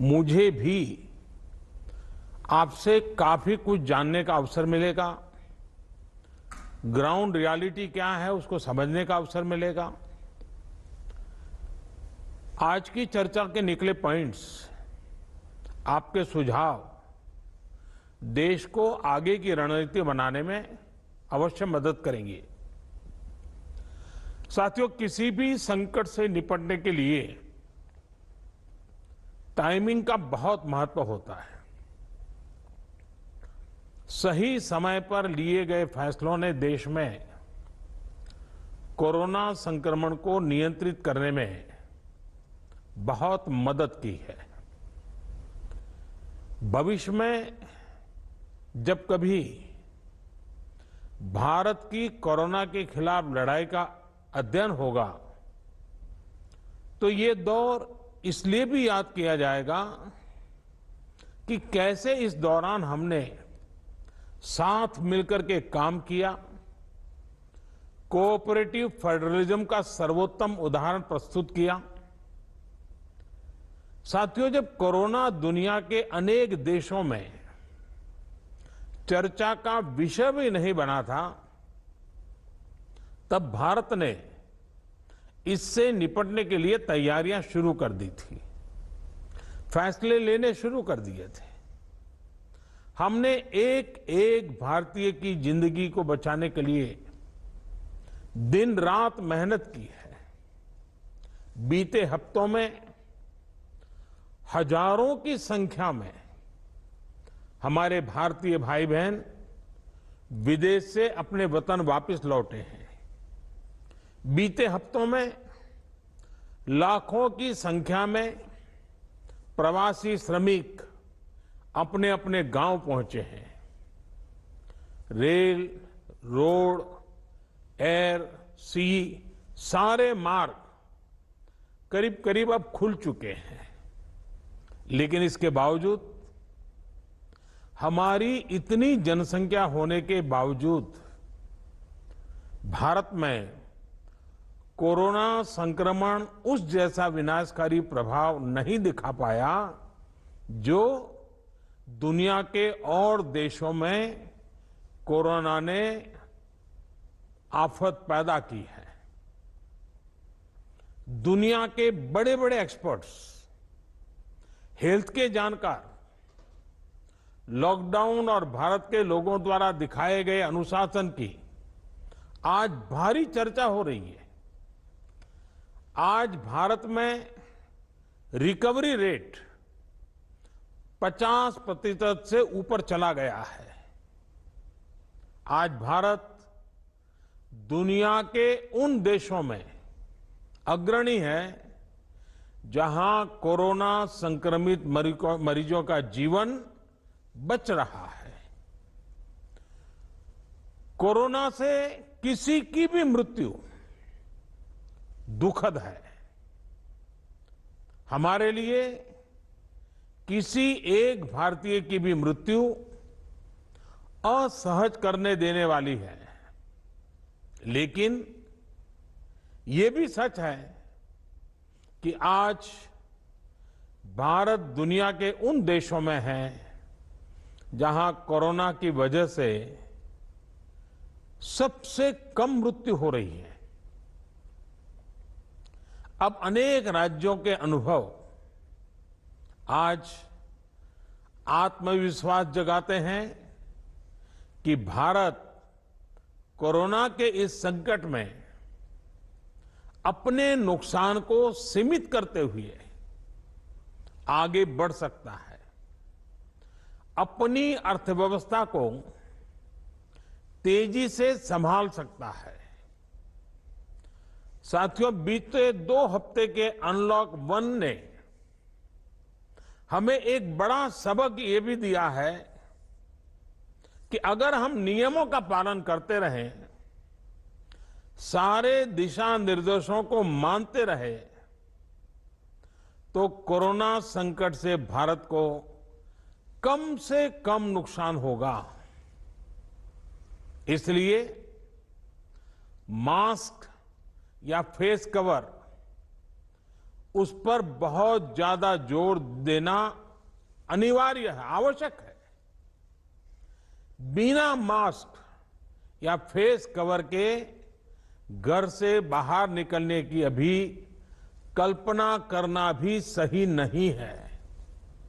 मुझे भी आपसे काफी कुछ जानने का अवसर मिलेगा। ग्राउंड रियलिटी क्या है उसको समझने का अवसर मिलेगा। आज की चर्चा के निकले पॉइंट्स, आपके सुझाव देश को आगे की रणनीति बनाने में अवश्य मदद करेंगे। साथियों, किसी भी संकट से निपटने के लिए टाइमिंग का बहुत महत्व होता है। सही समय पर लिए गए फैसलों ने देश में कोरोना संक्रमण को नियंत्रित करने में बहुत मदद की है। भविष्य में जब कभी भारत की कोरोना के खिलाफ लड़ाई का अध्ययन होगा तो ये दौर इसलिए भी याद किया जाएगा कि कैसे इस दौरान हमने साथ मिलकर के काम किया, कोऑपरेटिव फेडरलिज्म का सर्वोत्तम उदाहरण प्रस्तुत किया। साथियों, जब कोरोना दुनिया के अनेक देशों में चर्चा का विषय भी नहीं बना था, तब भारत ने इससे निपटने के लिए तैयारियां शुरू कर दी थी, फैसले लेने शुरू कर दिए थे। हमने एक एक भारतीय की जिंदगी को बचाने के लिए दिन रात मेहनत की है। बीते हफ्तों में हजारों की संख्या में हमारे भारतीय भाई बहन विदेश से अपने वतन वापस लौटे हैं। बीते हफ्तों में लाखों की संख्या में प्रवासी श्रमिक अपने अपने गांव पहुंचे हैं। रेल, रोड, एयर, सी सारे मार्ग करीब करीब अब खुल चुके हैं। लेकिन इसके बावजूद, हमारी इतनी जनसंख्या होने के बावजूद भारत में कोरोना संक्रमण उस जैसा विनाशकारी प्रभाव नहीं दिखा पाया जो दुनिया के और देशों में कोरोना ने आफत पैदा की है। दुनिया के बड़े बड़े एक्सपर्ट्स, हेल्थ के जानकार, लॉकडाउन और भारत के लोगों द्वारा दिखाए गए अनुशासन की आज भारी चर्चा हो रही है। आज भारत में रिकवरी रेट 50% से ऊपर चला गया है। आज भारत दुनिया के उन देशों में अग्रणी है जहां कोरोना संक्रमित मरीजों का जीवन बच रहा है। कोरोना से किसी की भी मृत्यु दुखद है। हमारे लिए किसी एक भारतीय की भी मृत्यु असहज करने देने वाली है। लेकिन ये भी सच है कि आज भारत दुनिया के उन देशों में है जहां कोरोना की वजह से सबसे कम मृत्यु हो रही है। अब अनेक राज्यों के अनुभव आज आत्मविश्वास जगाते हैं कि भारत कोरोना के इस संकट में अपने नुकसान को सीमित करते हुए आगे बढ़ सकता है, अपनी अर्थव्यवस्था को तेजी से संभाल सकता है। साथियों, बीते 2 हफ्ते के अनलॉक 1 ने हमें एक बड़ा सबक ये भी दिया है कि अगर हम नियमों का पालन करते रहें, सारे दिशा निर्देशों को मानते रहे, तो कोरोना संकट से भारत को कम से कम नुकसान होगा। इसलिए मास्क या फेस कवर उस पर बहुत ज्यादा जोर देना अनिवार्य है, आवश्यक है। बिना मास्क या फेस कवर के घर से बाहर निकलने की अभी कल्पना करना भी सही नहीं है।